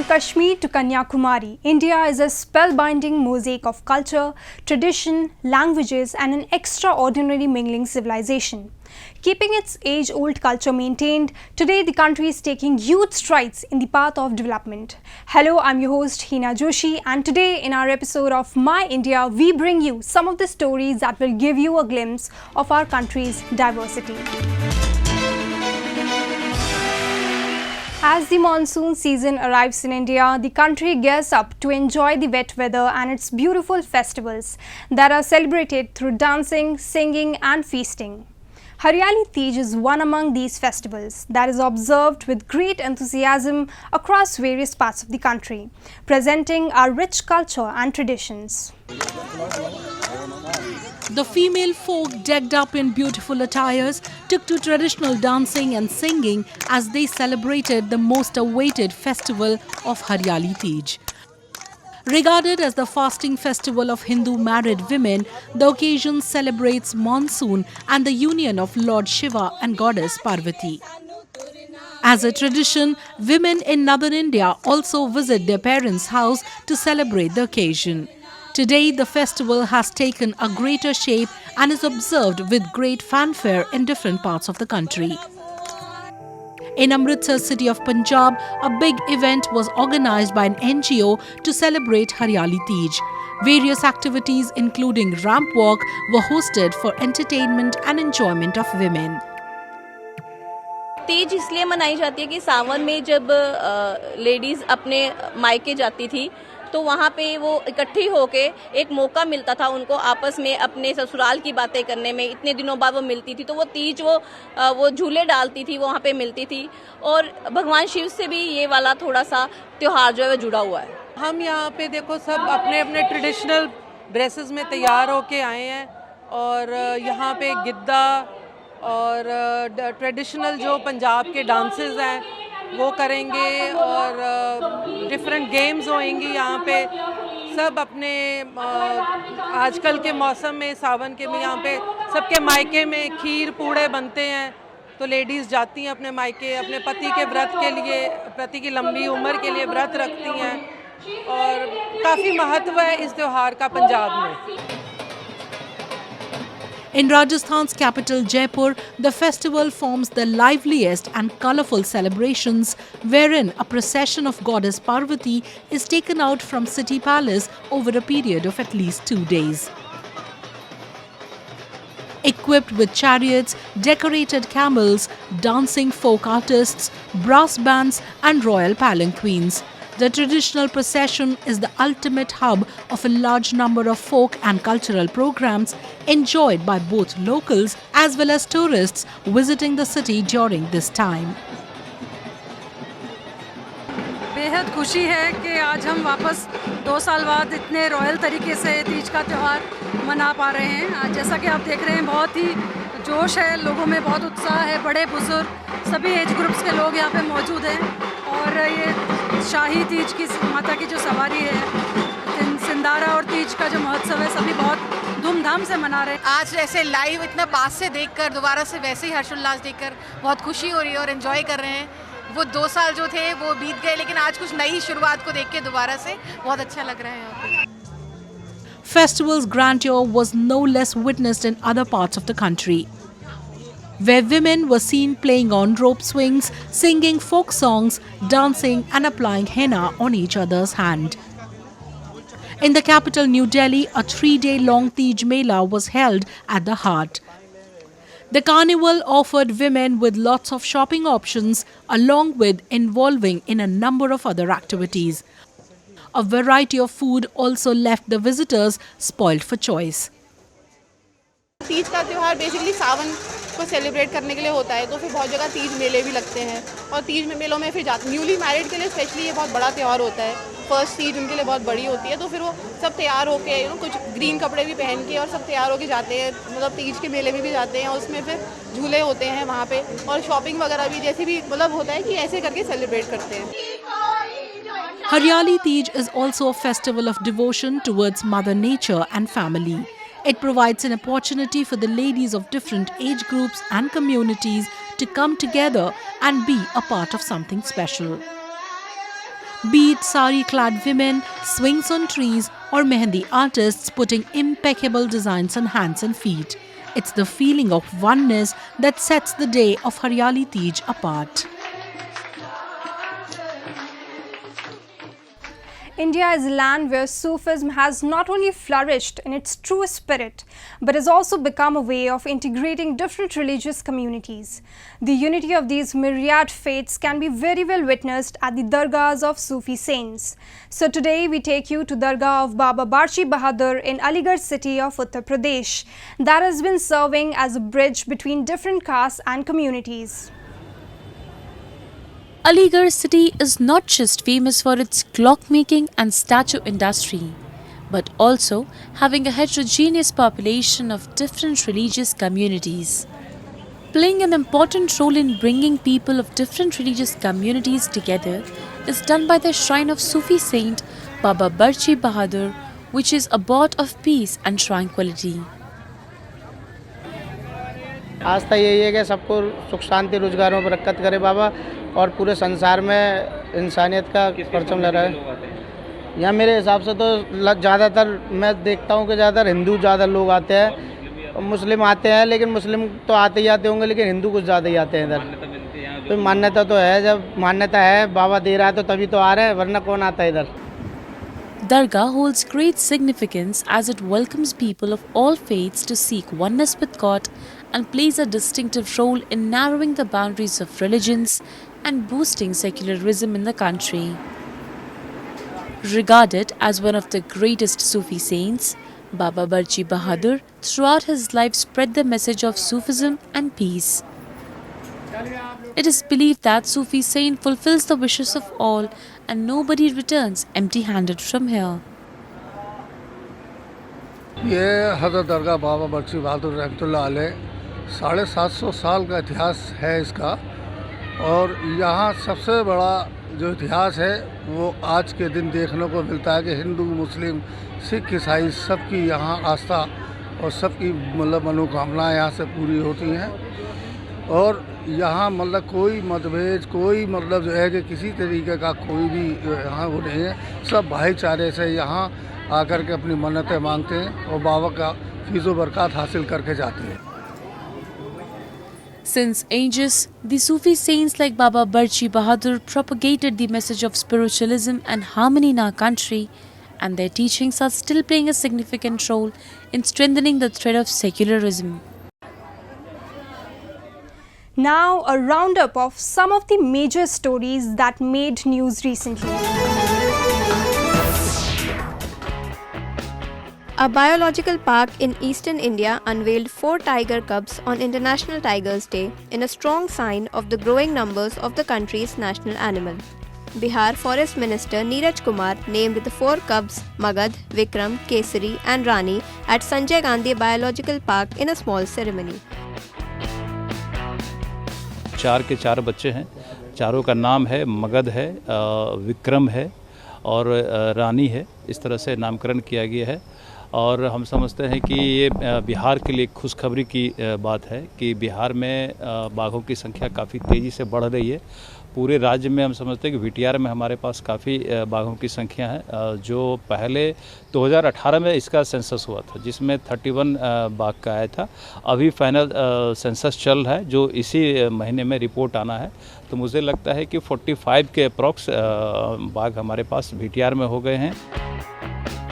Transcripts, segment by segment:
From Kashmir to Kanyakumari, India is a spellbinding mosaic of culture, tradition, languages and an extraordinary mingling civilization. Keeping its age-old culture maintained, today the country is taking huge strides in the path of development. Hello, I'm your host Hina Joshi, and today in our episode of My India, we bring you some of the stories that will give you a glimpse of our country's diversity. As the monsoon season arrives in India, the country gears up to enjoy the wet weather and its beautiful festivals that are celebrated through dancing, singing and feasting. Hariyali Teej is one among these festivals that is observed with great enthusiasm across various parts of the country, presenting our rich culture and traditions. The female folk, decked up in beautiful attires, took to traditional dancing and singing as they celebrated the most awaited festival of Hariyali Teej. Regarded as the fasting festival of Hindu married women, the occasion celebrates monsoon and the union of Lord Shiva and Goddess Parvati. As a tradition, women in northern India also visit their parents' house to celebrate the occasion. Today, the festival has taken a greater shape and is observed with great fanfare in different parts of the country. In Amritsar, city of Punjab, a big event was organized by an NGO to celebrate Hariyali Teej. Various activities including ramp walk were hosted for entertainment and enjoyment of women. Teej इसलिए मनाई जाती है कि सावन में जब ladies अपने मायके जाती थी तो वहाँ पे वो इकट्ठी होके एक मौका मिलता था उनको आपस में अपने ससुराल की बातें करने में। इतने दिनों बाद वो मिलती थी तो वो तीज वो झूले डालती थी, वो वहाँ पे मिलती थी और भगवान शिव से भी ये वाला थोड़ा सा त्योहार जो है जुड़ा हुआ है। हम यहाँ पे देखो सब अपने अपने ट्रेडिशनल ड्रेसेस में तैयार होके आए हैं और यहाँ पे गिद्दा और ट्रेडिशनल जो पंजाब के डांसेस हैं वो करेंगे और डिफरेंट गेम्स होंगी यहाँ पे। सब अपने आजकल के मौसम में सावन के में यहाँ पे सबके मायके में खीर पूड़े बनते हैं तो लेडीज़ जाती हैं अपने मायके अपने पति के व्रत के लिए, पति की लंबी उम्र के लिए व्रत रखती हैं और काफ़ी महत्व है इस त्योहार का पंजाब में। In Rajasthan's capital Jaipur, the festival forms the liveliest and colourful celebrations wherein a procession of goddess Parvati is taken out from city palace over a period of at least 2 days. Equipped with chariots, decorated camels, dancing folk artists, brass bands and royal palanquins. The traditional procession is the ultimate hub of a large number of folk and cultural programs enjoyed by both locals as well as tourists visiting the city during this time. बेहद खुशी है कि आज हम वापस 2 साल बाद इतने रॉयल तरीके से तीज का त्यौहार मना पा रहे हैं। आज जैसा कि आप देख रहे हैं बहुत ही जोश है, लोगों में बहुत उत्साह है, बड़े बुजुर्ग सभी एज ग्रुप्स के लोग यहाँ पे मौजूद हैं और ये शाही तीज की माता की जो सवारी है, सिंदारा और तीज का जो महोत्सव है सभी बहुत धूमधाम से मना रहे हैं। आज ऐसे लाइव इतना पास से देखकर दोबारा से वैसे ही हर्षोल्लास देखकर बहुत खुशी हो रही है और एंजॉय कर रहे हैं। वो 2 साल जो थे वो बीत गए लेकिन आज कुछ नई शुरुआत को देख के दोबारा से बहुत अच्छा लग रहा है यहाँ पे। Festival's grandeur was no less witnessed in other parts of the country, where women were seen playing on rope swings, singing folk songs, dancing and applying henna on each other's hand. In the capital New Delhi, a 3-day-long Teej Mela was held at the Hart. The carnival offered women with lots of shopping options along with involving in a number of other activities. A variety of food also left the visitors spoiled for choice. Teej का त्यौहार basically सावन को celebrate करने के लिए होता है तो फिर बहुत जगह तीज मेले भी लगते हैं और तीज मेलों में फिर न्यूली मैरिड के लिए स्पेशली ये बहुत बड़ा त्यौहार होता है। फर्स्ट तीज उनके लिए बहुत बड़ी होती है तो फिर वो सब तैयार होके कुछ ग्रीन कपड़े भी पहन के और सब तैयार होके जाते हैं, मतलब तीज के मेले में भी जाते हैं और उसमें फिर झूले होते हैं वहाँ पे और शॉपिंग वगैरह भी जैसे भी मतलब होता है कि ऐसे करके सेलिब्रेट करते हैं। Hariyali Teej is also a festival of devotion towards Mother Nature and family. It provides an opportunity for the ladies of different age groups and communities to come together and be a part of something special. Be it sari-clad women, swings on trees, or mehendi artists putting impeccable designs on hands and feet. It's the feeling of oneness that sets the day of Hariyali Teej apart. India is a land where Sufism has not only flourished in its true spirit, but has also become a way of integrating different religious communities. The unity of these myriad faiths can be very well witnessed at the dargahs of Sufi saints. So today we take you to Dargah of Baba Barchi Bahadur in Liger city of Uttar Pradesh that has been serving as a bridge between different castes and communities. Liger city is not just famous for its clockmaking and statue industry, but also having a heterogeneous population of different religious communities. Playing an important role in bringing people of different religious communities together is done by the shrine of Sufi saint Baba Barchi Bahadur, which is a abode of peace and tranquility. आस्था यही है कि सबको सुख शांति रोजगारों में बरकत करे बाबा और पूरे संसार में इंसानियत का परचम लहराए। यहाँ मेरे हिसाब से तो ज़्यादातर मैं देखता हूँ कि ज़्यादातर हिंदू ज़्यादा लोग आते हैं और मुस्लिम आते हैं, लेकिन मुस्लिम तो आते ही आते होंगे, लेकिन हिंदू कुछ ज़्यादा ही आते हैं इधर। तो मान्यता तो है, जब मान्यता है बाबा दे रहा है तो तभी तो आ रहे हैं, वरना कौन आता है इधर। Dargah holds great significance as it welcomes people of all faiths to seek oneness with God and plays a distinctive role in narrowing the boundaries of religions and boosting secularism in the country. Regarded as one of the greatest Sufi saints, Baba Barchi Bahadur throughout his life spread the message of Sufism and peace. It is believed that Sufi saint fulfills the wishes of all and nobody returns empty-handed from here. ये हज़रत दरगाह बाबा बख्शी बहादुर रहमतुल्लाह अलैह 750 साल का इतिहास है इसका, और यहाँ सबसे बड़ा जो इतिहास है वो आज के दिन देखने को मिलता है कि हिंदू मुस्लिम सिख ईसाई सबकी यहाँ आस्था और सबकी मतलब मनोकामनाएं यहाँ से पूरी होती हैं। और यहाँ मतलब कोई मतभेद, कोई मतलब जो है कि किसी तरीके का कोई भी यहाँ वो नहीं है, सब भाईचारे से यहाँ आकर के अपनी मन्नतें मांगते हैं और बाबा का फीज़ो बरकत हासिल करके जाते हैं। Since ages, the Sufi saints like Baba Barchi Bahadur propagated the message of spiritualism and harmony in our country, and their teachings are still playing a significant role in strengthening the thread of secularism. Now, a roundup of some of the major stories that made news recently. A biological park in eastern India unveiled 4 tiger cubs on International Tigers Day in a strong sign of the growing numbers of the country's national animal. Bihar Forest Minister Neeraj Kumar named the 4 cubs Magad, Vikram, Kesari and Rani at Sanjay Gandhi Biological Park in a small ceremony. 4 के 4 बच्चे हैं, चारों का नाम है मगध है, विक्रम है और रानी है। इस तरह से नामकरण किया गया है और हम समझते हैं कि ये बिहार के लिए खुशखबरी की बात है कि बिहार में बाघों की संख्या काफ़ी तेज़ी से बढ़ रही है। पूरे राज्य में हम समझते हैं कि VTR में हमारे पास काफ़ी बाघों की संख्या है। जो पहले 2018 में इसका सेंसस हुआ था जिसमें 31 बाघ का आया था। अभी फाइनल सेंसस चल रहा है जो इसी महीने में रिपोर्ट आना है, तो मुझे लगता है कि 45 के अप्रॉक्स बाघ हमारे पास VTR में हो गए हैं।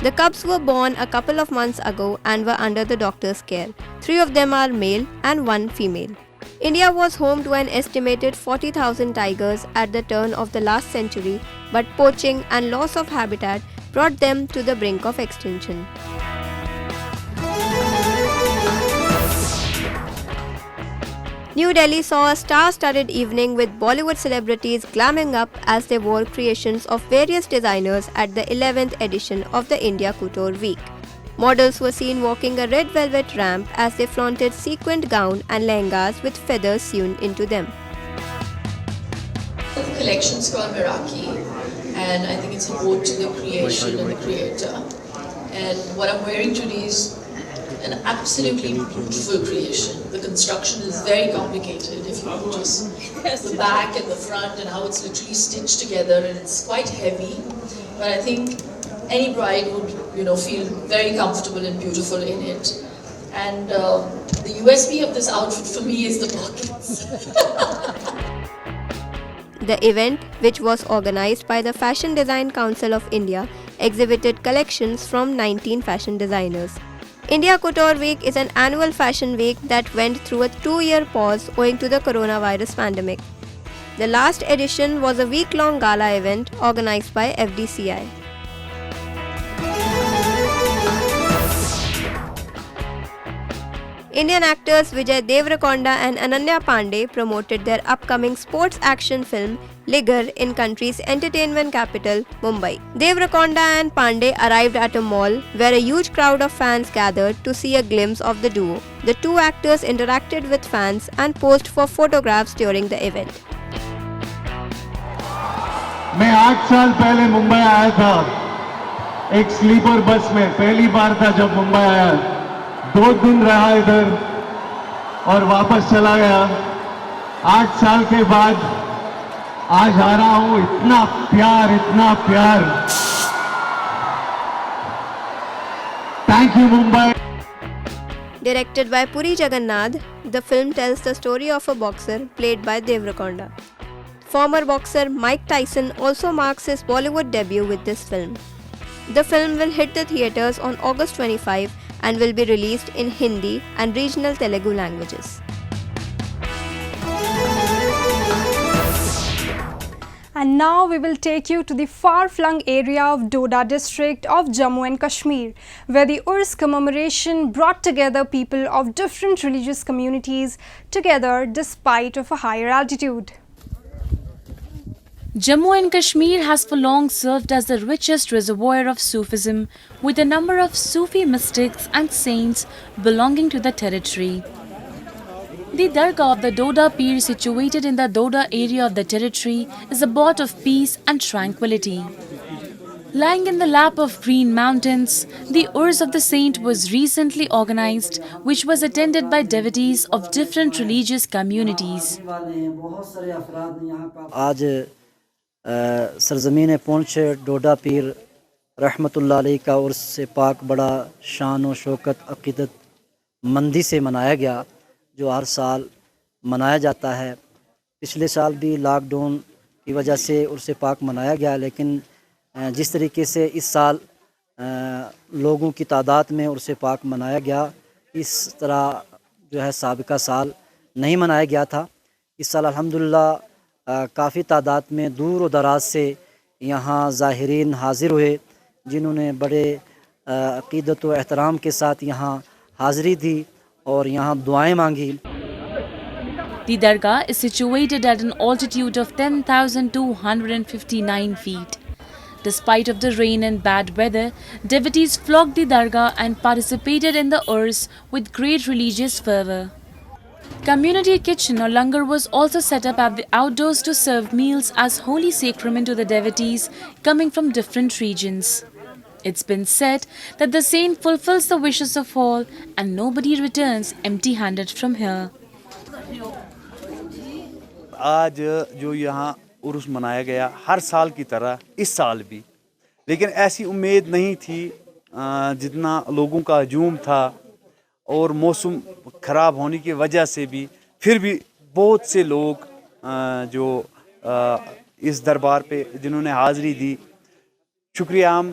The cubs were born a couple of months ago and were under the doctor's care. 3 of them are male and 1 female. India was home to an estimated 40,000 tigers at the turn of the last century, but poaching and loss of habitat brought them to the brink of extinction. New Delhi saw a star-studded evening with Bollywood celebrities glamming up as they wore creations of various designers at the 11th edition of the India Couture Week. Models were seen walking a red velvet ramp as they flaunted sequined gown and lehengas with feathers sewn into them. The collection's called Meraki, and I think it's a ode to the creation and the creator. And what I'm wearing today is an absolutely beautiful creation. The construction is very complicated. If you notice the back and the front and how it's literally stitched together, and it's quite heavy. But I think any bride would, feel very comfortable and beautiful in it. And the USP of this outfit for me is the pockets. The event, which was organized by the Fashion Design Council of India, exhibited collections from 19 fashion designers. India Couture Week is an annual fashion week that went through a 2-year pause owing to the coronavirus pandemic. The last edition was a week-long gala event organized by FDCI. Indian actors Vijay Deverakonda and Ananya Pandey promoted their upcoming sports action film Liger in country's entertainment capital, Mumbai. Deverakonda and Pandey arrived at a mall where a huge crowd of fans gathered to see a glimpse of the duo. The two actors interacted with fans and posed for photographs during the event. मैं 8 साल पहले मुंबई आया था एक sleeper bus में, पहली बार था जब मुंबई आया। 2 दिन रहा इधर और वापस चला गया। 8 साल के बाद आज आ रहा हूं, इतना प्यार। Thank you Mumbai. Directed by Puri Jagannath, the film tells the story of a boxer played by Deverakonda. Former boxer Mike Tyson also marks his Bollywood debut with this film. The film will hit the theatres on August 25 and will be released in Hindi and regional Telugu languages. And now we will take you to the far-flung area of Doda district of Jammu and Kashmir, where the Urs commemoration brought together people of different religious communities together despite of a higher altitude. Jammu and Kashmir has for long served as the richest reservoir of Sufism, with a number of Sufi mystics and saints belonging to the territory. The Dargah of the Doda Pir, situated in the Doda area of the territory, is a abode of peace and tranquility. Lying in the lap of green mountains, the Urs of the Saint was recently organized, which was attended by devotees of different religious communities. आज सरज़मीन पुंछ डोडा पीर रहमतुल्लाह अलैह का उर्स से पाक बड़ा शान व शौकत अक़ीदत मंदी से मनाया गया, जो हर साल मनाया जाता है। पिछले साल भी लॉकडाउन की वजह से उर्स पाक मनाया गया, लेकिन जिस तरीके से इस साल लोगों की तादाद में उर्स पाक मनाया गया, इस तरह जो है साबिका साल नहीं मनाया गया था। इस साल अल्हम्दुलिल्लाह काफ़ी तादाद में दूर व दराज से यहाँ ज़ाहिरीन हाज़िर हुए, जिन्होंने बड़े अक़ीदत व एहतराम के साथ यहाँ हाज़िरी दी और यहाँ दुआएं मांगी। The Dargah is situated at an altitude of 10,259 feet. Despite of the rain and bad weather, devotees flocked the Dargah and participated in the Urs with great religious fervour. Community kitchen or langar was also set up at the outdoors to serve meals as holy sacrament to the devotees coming from different regions. It's been said that the saint fulfills the wishes of all and nobody returns empty-handed from here. आज जो यहाँ उर्स मनाया गया, हर साल की तरह इस साल भी, लेकिन ऐसी उम्मीद नहीं थी जितना लोगों का हजूम था, और मौसम ख़राब होने की वजह से भी फिर भी बहुत से लोग जो इस दरबार पे जिन्होंने हाज़िरी दी, शुक्रिया हम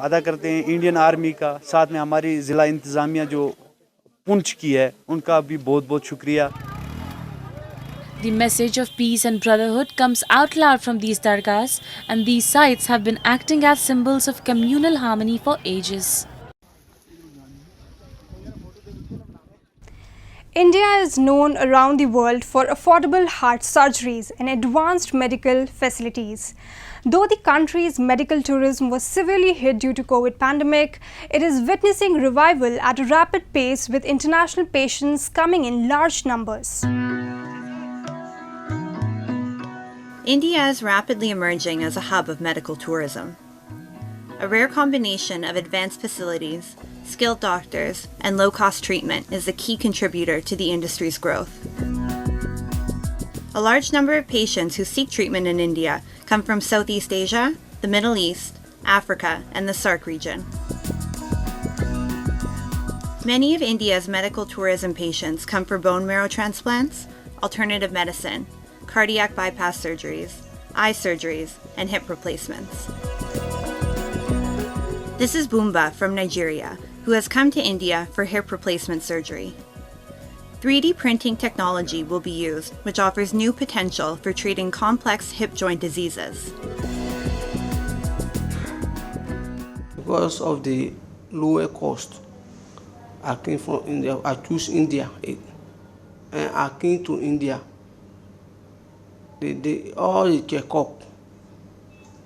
अदा करते हैं इंडियन आर्मी का, साथ में हमारी ज़िला इंतज़ामिया जो पुंछ की है, उनका भी बहुत बहुत शुक्रिया। The message of peace and brotherhood comes out loud from these dargahs, and these sites have been acting as symbols of communal harmony for ages. India is known around the world for affordable heart surgeries and advanced medical facilities. Though the country's medical tourism was severely hit due to COVID pandemic, it is witnessing revival at a rapid pace with international patients coming in large numbers. India is rapidly emerging as a hub of medical tourism. A rare combination of advanced facilities, skilled doctors, and low-cost treatment is a key contributor to the industry's growth. A large number of patients who seek treatment in India come from Southeast Asia, the Middle East, Africa, and the SAARC region. Many of India's medical tourism patients come for bone marrow transplants, alternative medicine, cardiac bypass surgeries, eye surgeries, and hip replacements. This is Bumba from Nigeria, who has come to India for hip replacement surgery. 3D printing technology will be used, which offers new potential for treating complex hip joint diseases. Because of the lower cost, I came from India. I choose India, and I came to India. All the checkup,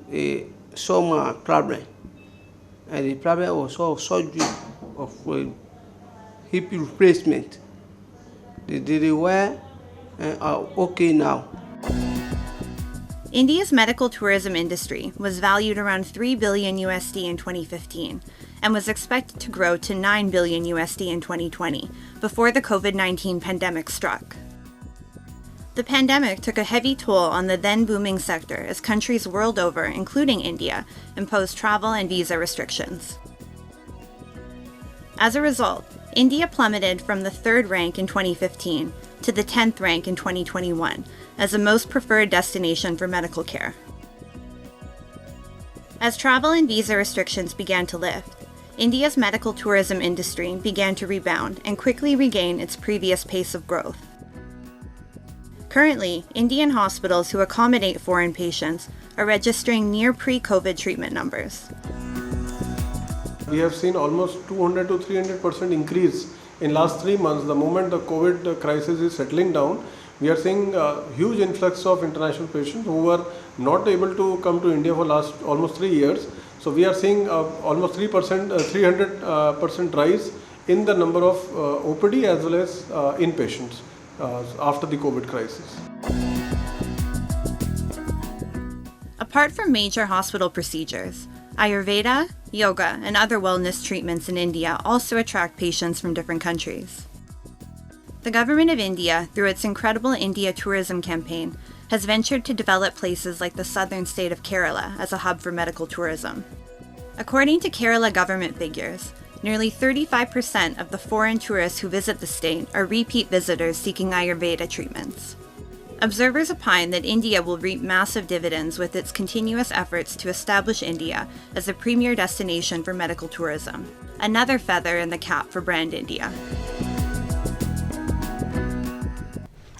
they saw my problem, and the problem was all surgery of hip replacement. They did it well and are okay now. India's medical tourism industry was valued around $3 billion USD in 2015 and was expected to grow to $9 billion USD in 2020 before the COVID-19 pandemic struck. The pandemic took a heavy toll on the then booming sector as countries world over, including India, imposed travel and visa restrictions. As a result, India plummeted from the 3rd rank in 2015 to the 10th rank in 2021 as the most preferred destination for medical care. As travel and visa restrictions began to lift, India's medical tourism industry began to rebound and quickly regain its previous pace of growth. Currently, Indian hospitals who accommodate foreign patients are registering near pre-COVID treatment numbers. We have seen almost 200 to 300% increase in last 3 months. The moment the COVID crisis is settling down, we are seeing a huge influx of international patients who were not able to come to India for last almost 3 years. So we are seeing almost 300% rise in the number of OPD as well as inpatients after the COVID crisis. Apart from major hospital procedures, Ayurveda, yoga, and other wellness treatments in India also attract patients from different countries. The government of India, through its incredible India tourism campaign, has ventured to develop places like the southern state of Kerala as a hub for medical tourism. According to Kerala government figures, nearly 35% of the foreign tourists who visit the state are repeat visitors seeking Ayurveda treatments. Observers opine that India will reap massive dividends with its continuous efforts to establish India as a premier destination for medical tourism, another feather in the cap for brand India.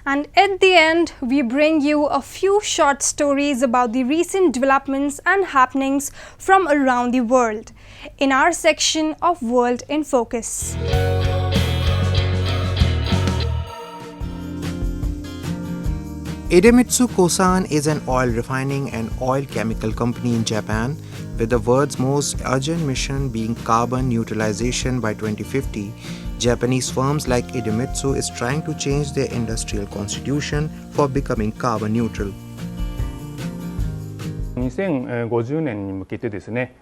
And at the end, we bring you a few short stories about the recent developments and happenings from around the world in our section of World in Focus. Idemitsu Kosan is an oil refining and oil chemical company in Japan, with the world's most urgent mission being carbon neutralization by 2050. Japanese firms like Idemitsu is trying to change their industrial constitution for becoming carbon neutral. 2050年に向けてですね、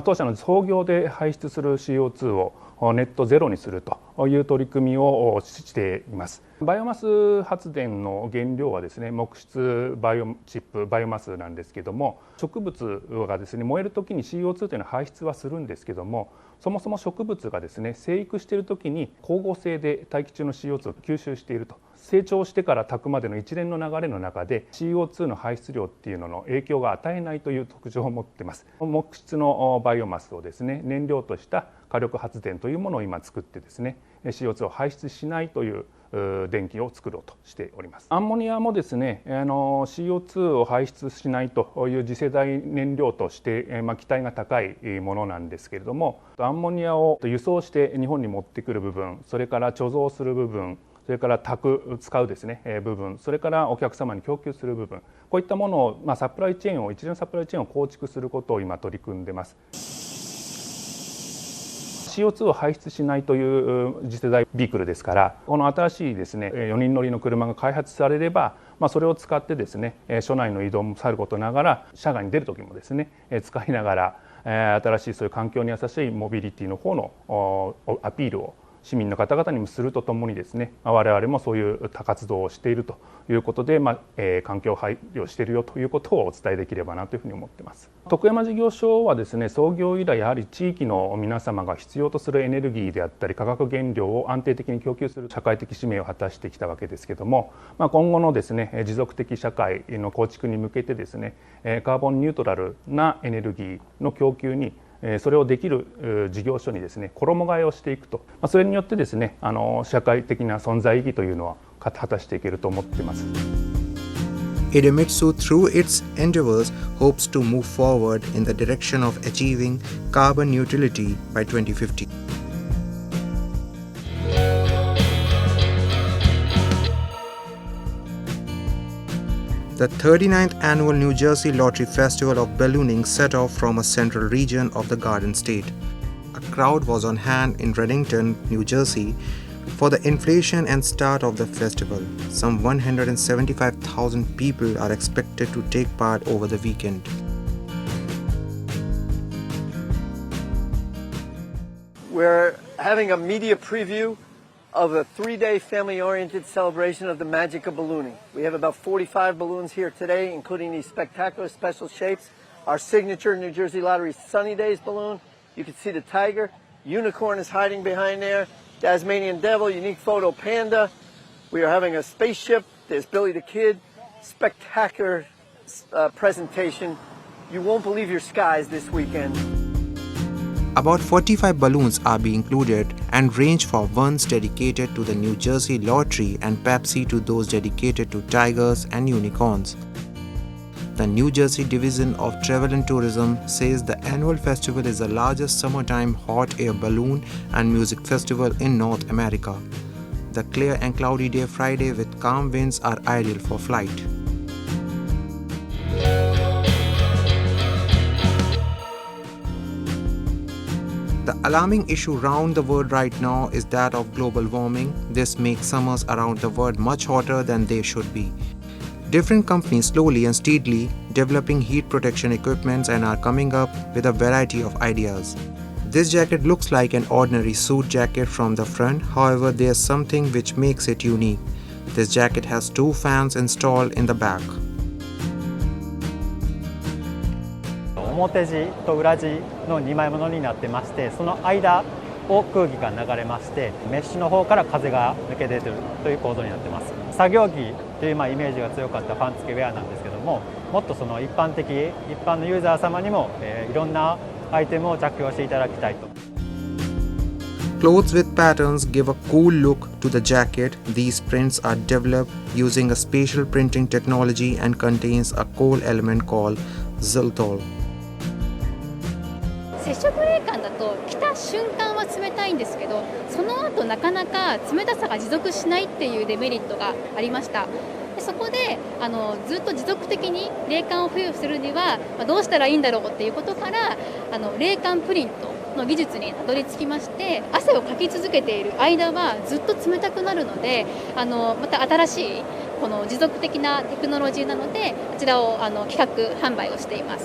当社の創業で排出する CO2 をネットゼロにするという取り組みをしています。バイオマス発電の原料はですね、木質バイオチップ、バイオマスなんですけども、植物がですね、燃えるときに CO2 というのは排出はするんですけども、そもそも植物がですね、生育しているときに光合成で大気中の CO2 を吸収していると。成長してから炊くまでの一連の流れの中で CO2 の排出量っていうのの影響が与えないという特徴を持っています。木質のバイオマスをですね、燃料とした火力発電というものを今作ってですね、CO2 を排出しないという電気を作ろうとしております。アンモニアもですね、CO2 を排出しないという次世代燃料として、期待が高いものなんですけれども、アンモニアを輸送して日本に持ってくる部分、それから貯蔵する部分、それから使うですね、部分、それからお客様に供給する部分、こういったものを、サプライチェーンを、一連のサプライチェーンを構築することを今取り組んでます。CO2 を排出しないという次世代ビークルですから、この新しいですね、4人乗りの車が開発されれば、それを使ってですね、署内の移動もさることながら、車外に出る時もですね、使いながら新しいそういう環境に優しいモビリティの方のアピールを市民の方々にもするとともにですね、我々もそういう活動をしているということで、環境配慮しているよということをお伝えできればなというふうに思っています。徳山事業所はですね、創業以来やはり地域の皆様が必要とするエネルギーであったり化学原料を安定的に供給する社会的使命を果たしてきたわけですけども、今後のですね、持続的社会の構築に向けてですね、カーボンニュートラルなエネルギーの供給にそれをできる事業所にですね、衣替えをしていくと、それによってですね、社会的な存在意義というのは果たしていけると思っています。Idemitsu, through its endeavors, hopes to move forward in the direction of achieving carbon neutrality by 2050. The 39th annual New Jersey Lottery Festival of Ballooning set off from a central region of the Garden State. A crowd was on hand in Reddington, New Jersey, for the inflation and start of the festival. Some 175,000 people are expected to take part over the weekend. We're having a media preview of a 3-day family-oriented celebration of the magic of ballooning. We have about 45 balloons here today, including these spectacular special shapes. Our signature New Jersey Lottery Sunny Days balloon. You can see the tiger. Unicorn is hiding behind there. Tasmanian Devil, unique photo panda. We are having a spaceship. There's Billy the Kid. Spectacular presentation. You won't believe your skies this weekend. About 45 balloons are being included and range from ones dedicated to the New Jersey Lottery and Pepsi to those dedicated to tigers and unicorns. The New Jersey Division of Travel and Tourism says the annual festival is the largest summertime hot air balloon and music festival in North America. The clear and cloudy day Friday with calm winds are ideal for flight. The alarming issue around the world right now is that of global warming. This makes summers around the world much hotter than they should be. Different companies slowly and steadily developing heat protection equipments and are coming up with a variety of ideas. This jacket looks like an ordinary suit jacket from the front, however there's something which makes it unique. This jacket has 2 fans installed in the back. 表地と裏地の2枚ものになってまして、その間を空気が流れまして、メッシュの方から風が抜け出ているという構造になっています。作業着というイメージが強かったファン付きウェアなんですけども、もっとその一般のユーザー様にも、いろんなアイテムを着用していただきたいと。Clothes with patterns give a cool look to the jacket. These prints are developed using a spatial printing technology and contains a core element called xylitol. 接触冷感だと着た瞬間は冷たいんですけど、その後なかなか冷たさが持続しないっていうデメリットがありました。でそこでずっと持続的に冷感を付与するにはどうしたらいいんだろうっていうことから冷感プリントの技術にたどり着きまして、汗をかき続けている間はずっと冷たくなるのでまた新しいこの持続的なテクノロジーなので、こちらを企画販売をしています。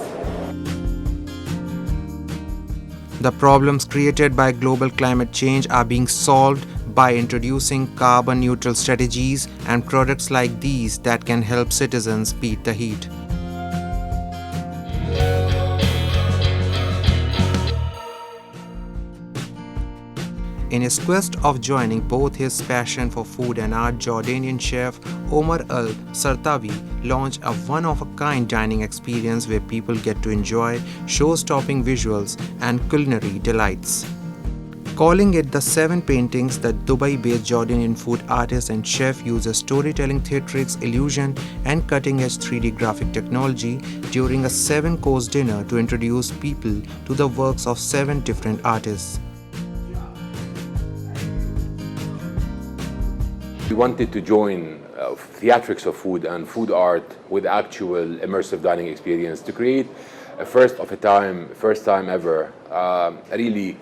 The problems created by global climate change are being solved by introducing carbon neutral strategies and products like these that can help citizens beat the heat. In his quest of joining both his passion for food and art, Jordanian chef Omar Al-Sartawi launched a one-of-a-kind dining experience where people get to enjoy show-stopping visuals and culinary delights. Calling it the 7 paintings, the Dubai-based Jordanian food artist and chef uses storytelling theatrics, illusion, and cutting-edge 3D graphic technology during a 7-course dinner to introduce people to the works of 7 different artists. We wanted to join theatrics of food and food art with actual immersive dining experience to create a first time ever, a really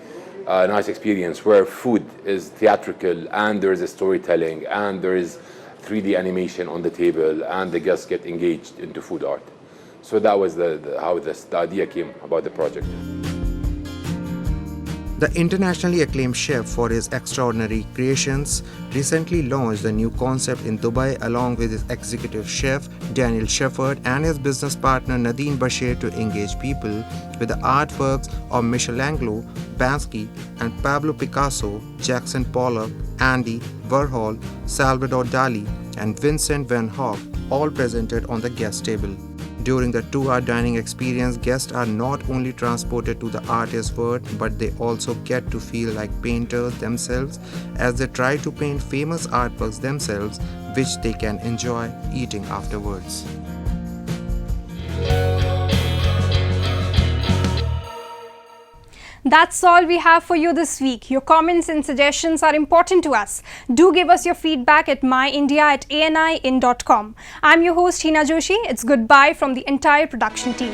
nice experience where food is theatrical and there is a storytelling and there is 3D animation on the table and the guests get engaged into food art. So that was how the idea came about the project. The internationally acclaimed chef for his extraordinary creations recently launched the new concept in Dubai along with his executive chef Daniel Shepard and his business partner Nadine Bashir to engage people with the artworks of Michelangelo, Banksy and Pablo Picasso, Jackson Pollock, Andy Warhol, Salvador Dali and Vincent van Gogh, all presented on the guest table. During the 2-hour dining experience, guests are not only transported to the artist's world, but they also get to feel like painters themselves as they try to paint famous artworks themselves, which they can enjoy eating afterwards. That's all we have for you this week. Your comments and suggestions are important to us. Do give us your feedback at myindia@ani.com. I'm your host Hina Joshi. It's goodbye from the entire production team.